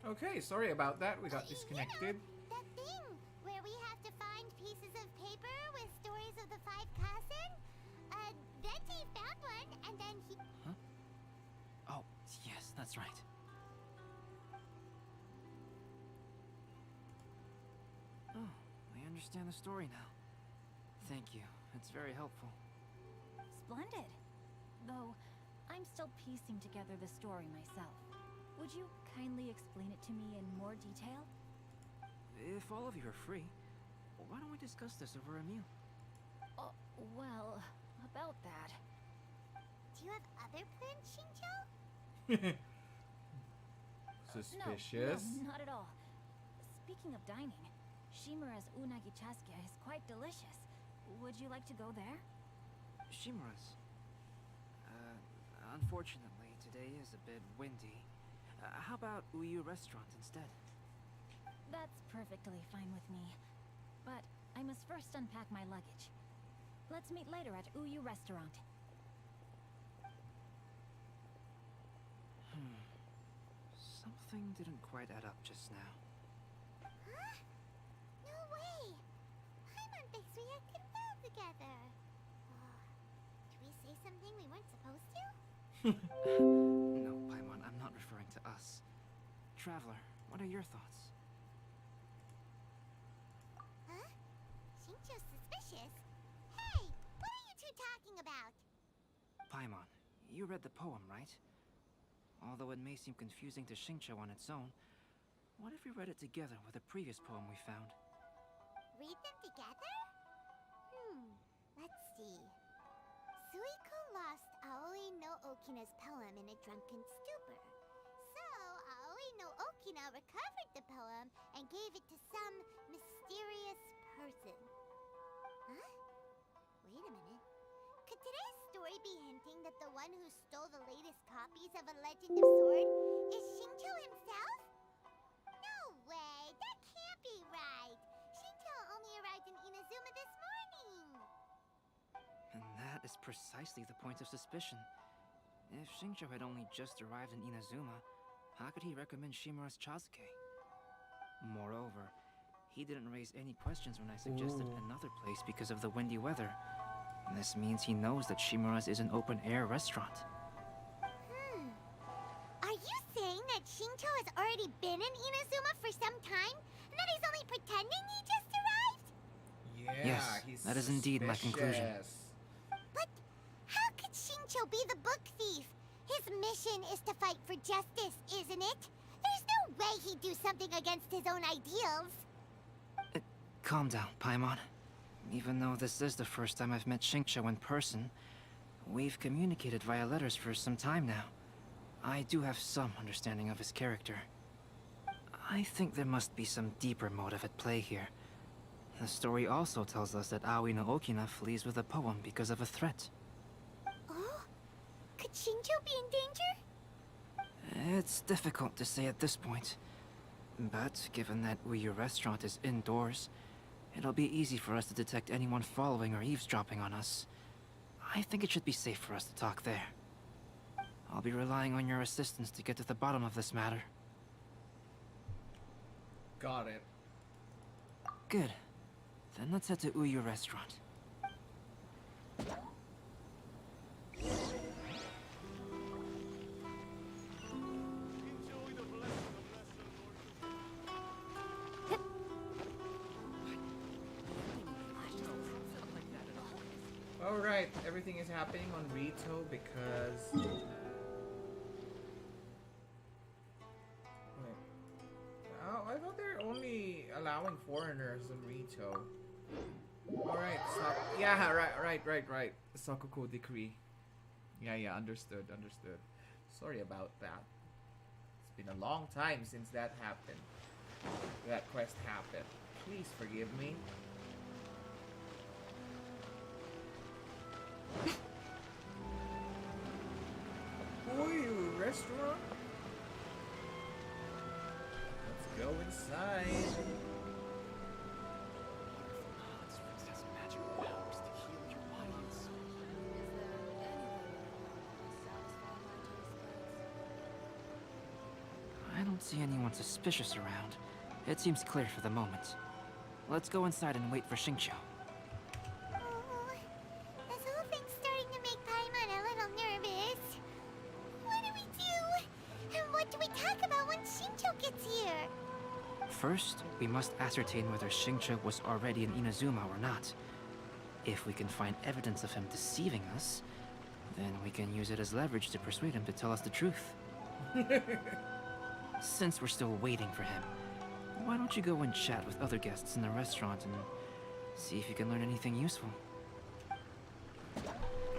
Okay, sorry about that. We got You disconnected. know, that thing where we have to find pieces of paper with stories of the five cousins? Venti found one, and then he... Huh? Oh, yes, that's right. Oh, I understand the story now. Thank you. It's very helpful. Splendid. Though, I'm still piecing together the story myself. Would you kindly explain it to me in more detail? If all of you are free, why don't we discuss this over a meal? Oh, well, about that. Do you have other plans, Shinjo? Suspicious. No, not at all. Speaking of dining, Shimura's unagi chasuke is quite delicious. Would you like to go there? Shimura's. Unfortunately, today is a bit windy. How about Uyu Restaurant instead? That's perfectly fine with me. But I must first unpack my luggage. Let's meet later at Uyu Restaurant. Something didn't quite add up just now. Huh? No way! Paimon thinks we acted well together. Did we say something we weren't supposed to? No, Paimon, I'm not referring to us. Traveler, what are your thoughts? Huh? Shinjo's suspicious? Hey, what are you two talking about? Paimon, you read the poem, right? Although it may seem confusing to Xingqiu on its own, what if we read it together with a previous poem we found? Read them together? Let's see. Suiko lost Aoi no Okina's poem in a drunken stupor. So, Aoi no Okina recovered the poem and gave it to some mysterious person. Huh? Wait a minute. Could today's story be hinting that the one who stole the latest copies of A Legend of Sword is Shinjo himself? No way! That can't be right! Shinjo only arrived in Inazuma this morning! And that is precisely the point of suspicion. If Xingqiu had only just arrived in Inazuma, how could he recommend Shimura's Chasuke? Moreover, he didn't raise any questions when I suggested another place because of the windy weather. This means he knows that Shimura's is an open-air restaurant. Are you saying that Shinjo has already been in Inazuma for some time? And that he's only pretending he just arrived? Yeah, Yes, he's that is indeed my conclusion. suspicious. But how could Shinjo be the book thief? His mission is to fight for justice, isn't it? There's no way he'd do something against his own ideals. Calm down, Paimon. Even though this is the first time I've met Xingqiu in person, we've communicated via letters for some time now. I do have some understanding of his character. I think there must be some deeper motive at play here. The story also tells us that Aoi no Okina flees with a poem because of a threat. Oh? Could Shinjo be in danger? It's difficult to say at this point. But given that Uyu Restaurant is indoors, it'll be easy for us to detect anyone following or eavesdropping on us. I think it should be safe for us to talk there. I'll be relying on your assistance to get to the bottom of this matter. Got it. Good. Then let's head to Uyu Restaurant. Alright, everything is happening on Rito because... Wait. Oh, I thought they're only allowing foreigners on Rito. Alright, yeah, right. The Sakuko decree. Yeah, understood. Sorry about that. It's been a long time since that happened. That quest happened. Please forgive me. Ooh, restaurant? Let's go inside. I don't see anyone suspicious around. It seems clear for the moment. Let's go inside and wait for Xingqiu. Oh, this whole thing's starting to make Paimon a little nervous. What do we do? And what do we talk about when Xingqiu gets here? First, we must ascertain whether Xingqiu was already in Inazuma or not. If we can find evidence of him deceiving us, then we can use it as leverage to persuade him to tell us the truth. Since we're still waiting for him, why don't you go and chat with other guests in the restaurant and see if you can learn anything useful?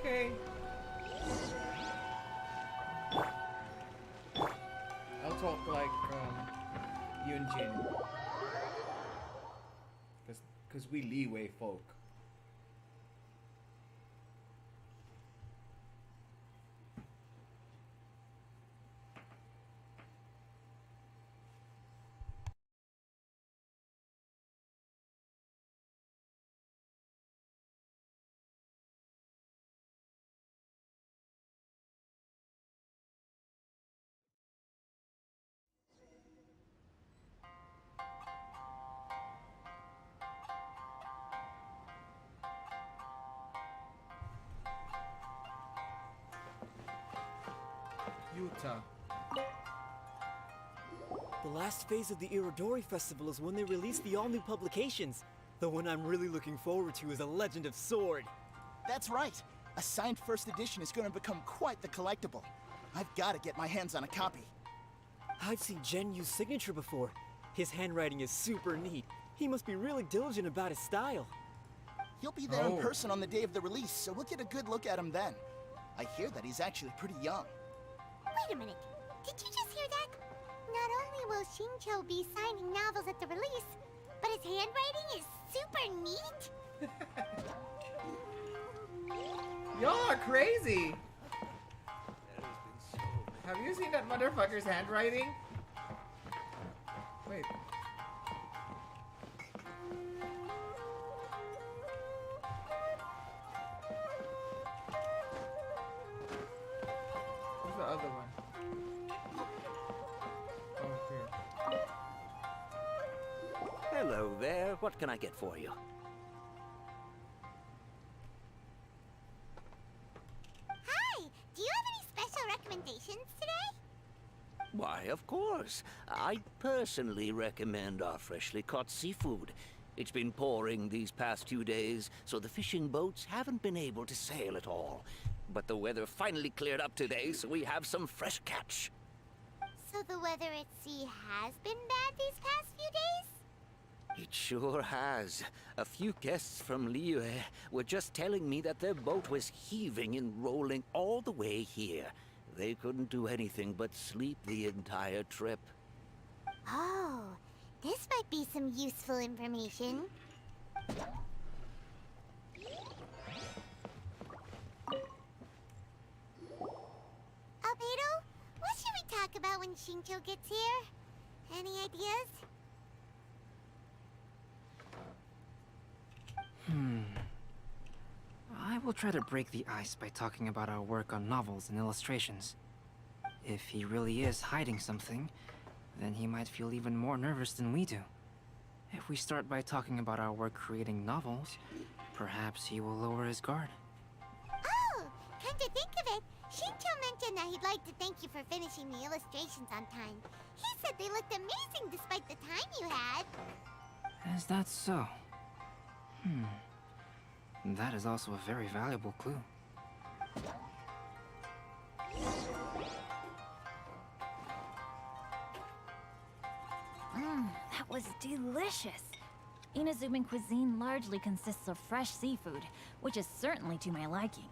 Okay. I'll talk like Yunjin. Because we Liyue folk. Utah. The last phase of the Iridori Festival is when they release the all-new publications. The one I'm really looking forward to is A Legend of Sword. That's right. A signed first edition is going to become quite the collectible. I've got to get my hands on a copy. I've seen Genyu's signature before. His handwriting is super neat. He must be really diligent about his style. He'll be there in Oh. person on the day of the release, so we'll get a good look at him then. I hear that he's actually pretty young. Wait a minute. Did you just hear that? Not only will Xingqiu be signing novels at the release, but his handwriting is super neat. Y'all are crazy. Have you seen that motherfucker's handwriting? Wait. Where's the other one? Oh, here. Hello there. What can I get for you? Hi, do you have any special recommendations today? Why, of course. I personally recommend our freshly caught seafood. It's been pouring these past 2 days, so the fishing boats haven't been able to sail at all. But the weather finally cleared up today, so we have some fresh catch. So the weather at sea has been bad these past few days? It sure has. A few guests from Liyue were just telling me that their boat was heaving and rolling all the way here. They couldn't do anything but sleep the entire trip. Oh, this might be some useful information. Albedo, what should we talk about when Xingqiu gets here? Any ideas? I will try to break the ice by talking about our work on novels and illustrations. If he really is hiding something, then he might feel even more nervous than we do. If we start by talking about our work creating novels, perhaps he will lower his guard. Oh, come to think of it, Xingqiu mentioned that he'd like to thank you for finishing the illustrations on time. He said they looked amazing despite the time you had. Is that so? That is also a very valuable clue. That was delicious. Inazuman cuisine largely consists of fresh seafood, which is certainly to my liking.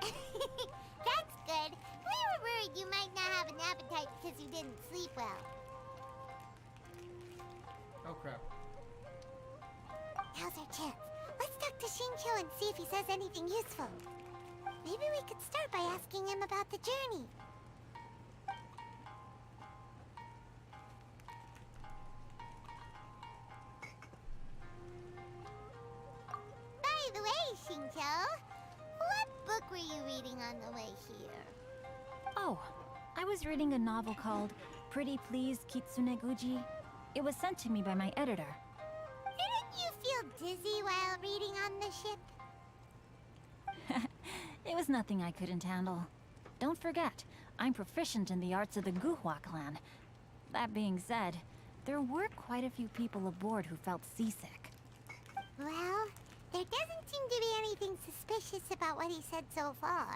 That's good. We were worried you might not have an appetite because you didn't sleep well. Oh crap. Now's our chance. Let's talk to Xingqiu and see if he says anything useful. Maybe we could start by asking him about the journey. By the way, Xingqiu, what book were you reading on the way here? Oh, I was reading a novel called Pretty Please Kitsune Guji. It was sent to me by my editor. Didn't you feel dizzy while reading on the ship? It was nothing I couldn't handle. Don't forget, I'm proficient in the arts of the Guhua clan. That being said, there were quite a few people aboard who felt seasick. Well, there doesn't seem to be anything suspicious about what he said so far.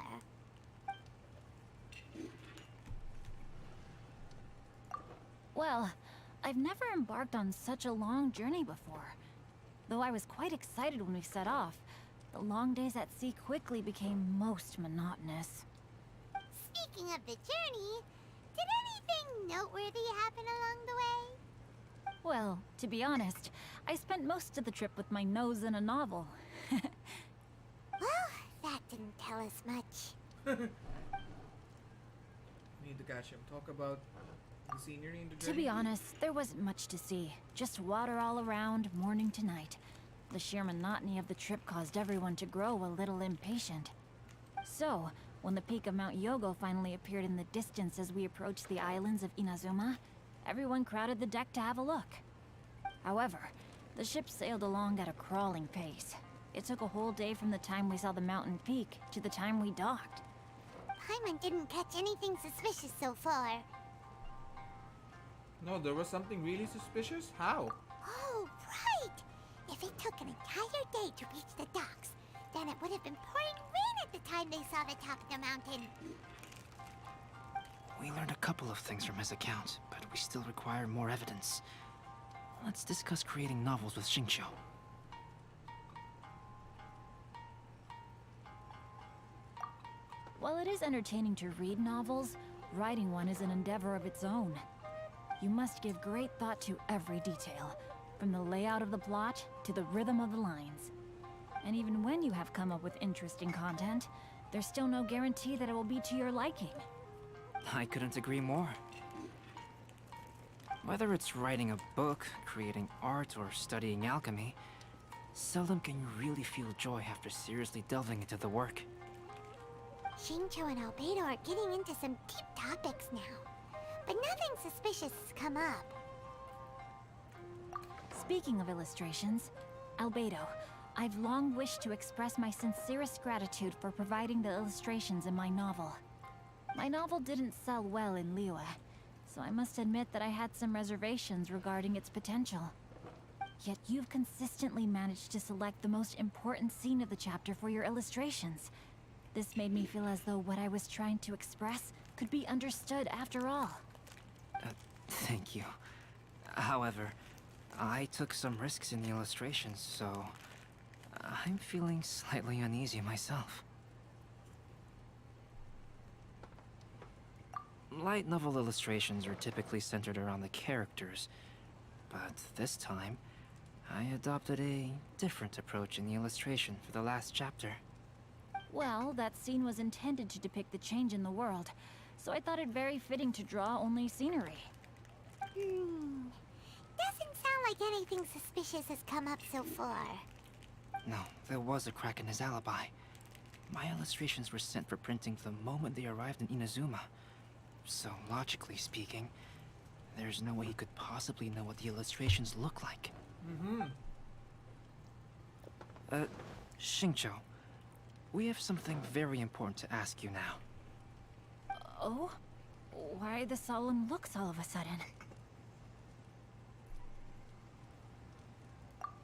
Well, I've never embarked on such a long journey before. Though I was quite excited when we set off, the long days at sea quickly became most monotonous. Speaking of the journey, did anything noteworthy happen along the way? Well, to be honest, I spent most of the trip with my nose in a novel. Well, that didn't tell us much. Need to catch him. Talk about the scenery in the To journey. be honest, there wasn't much to see. Just water all around, morning to night. The sheer monotony of the trip caused everyone to grow a little impatient. So, when the peak of Mount Yogo finally appeared in the distance as we approached the islands of Inazuma, everyone crowded the deck to have a look. However, the ship sailed along at a crawling pace. It took a whole day from the time we saw the mountain peak to the time we docked. Paimon didn't catch anything suspicious so far. No, there was something really suspicious? How? Oh, right! If it took an entire day to reach the docks, then it would have been pouring rain at the time they saw the top of the mountain. We learned a couple of things from his account, but we still require more evidence. Let's discuss creating novels with Xingqiu. While it is entertaining to read novels, writing one is an endeavor of its own. You must give great thought to every detail, from the layout of the plot to the rhythm of the lines. And even when you have come up with interesting content, there's still no guarantee that it will be to your liking. I couldn't agree more. Whether it's writing a book, creating art, or studying alchemy, seldom can you really feel joy after seriously delving into the work. Xingqiu and Albedo are getting into some deep topics now, but nothing suspicious has come up. Speaking of illustrations, Albedo, I've long wished to express my sincerest gratitude for providing the illustrations in my novel. My novel didn't sell well in Liyue, so I must admit that I had some reservations regarding its potential. Yet you've consistently managed to select the most important scene of the chapter for your illustrations. This made me feel as though what I was trying to express could be understood after all. Thank you. However, I took some risks in the illustrations, so I'm feeling slightly uneasy myself. Light novel illustrations are typically centered around the characters, but this time, I adopted a different approach in the illustration for the last chapter. Well, that scene was intended to depict the change in the world, so I thought it very fitting to draw only scenery. Doesn't sound like anything suspicious has come up so far. No, there was a crack in his alibi. My illustrations were sent for printing the moment they arrived in Inazuma. So, logically speaking, there's no way he could possibly know what the illustrations look like. Xingqiu, we have something very important to ask you now. Oh? Why the solemn looks all of a sudden?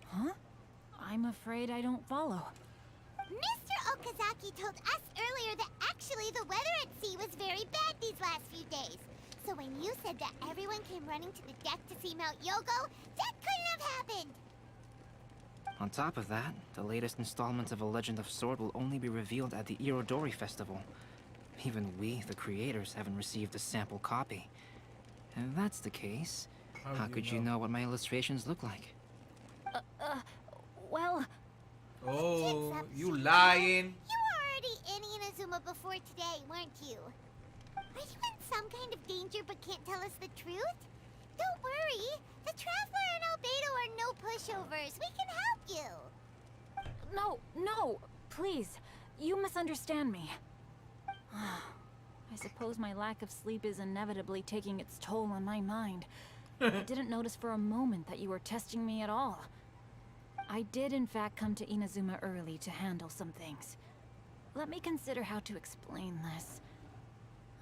Huh? I'm afraid I don't follow. Mr. Okazaki told us earlier that actually the weather at sea was very bad these last few days. So when you said that everyone came running to the deck to see Mount Yogo, that couldn't have happened! On top of that, the latest installment of A Legend of Sword will only be revealed at the Iridori festival. Even we, the creators, haven't received a sample copy. And if that's the case, how could you know what my illustrations look like? Well, Oh, Tips up, you Shinjo. lying. You were already in Inazuma before today, weren't you? Are you in some kind of danger but can't tell us the truth? Don't worry. The Traveler and Albedo are no pushovers. We can help you. no, please. You misunderstand me. I suppose my lack of sleep is inevitably taking its toll on my mind. I didn't notice for a moment that you were testing me at all. I did in fact come to Inazuma early to handle some things. Let me consider how to explain this.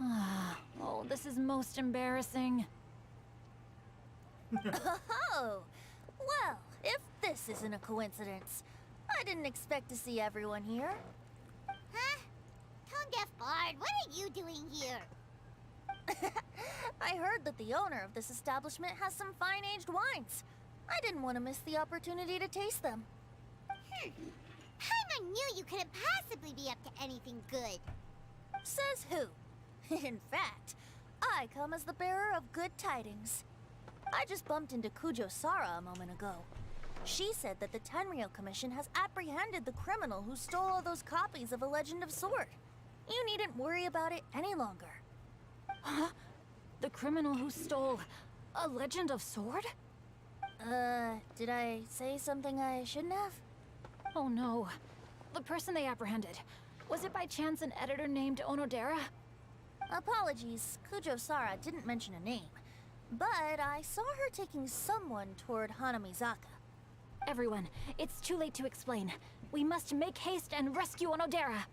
Oh, this is most embarrassing. Oh, well, if this isn't a coincidence, I didn't expect to see everyone here. Huh? Tone deaf bard, what are you doing here? I heard that the owner of this establishment has some fine-aged wines. I didn't want to miss the opportunity to taste them. Paimon knew you couldn't possibly be up to anything good. Says who? In fact, I come as the bearer of good tidings. I just bumped into Kujo Sara a moment ago. She said that the Tenryou Commission has apprehended the criminal who stole all those copies of A Legend of Sword. You needn't worry about it any longer. Huh? The criminal who stole A Legend of Sword? Did I say something I shouldn't have? Oh no. The person they apprehended. Was it by chance an editor named Onodera? Apologies, Kujo Sara didn't mention a name. But I saw her taking someone toward Hanamizaka. Everyone, it's too late to explain. We must make haste and rescue Onodera.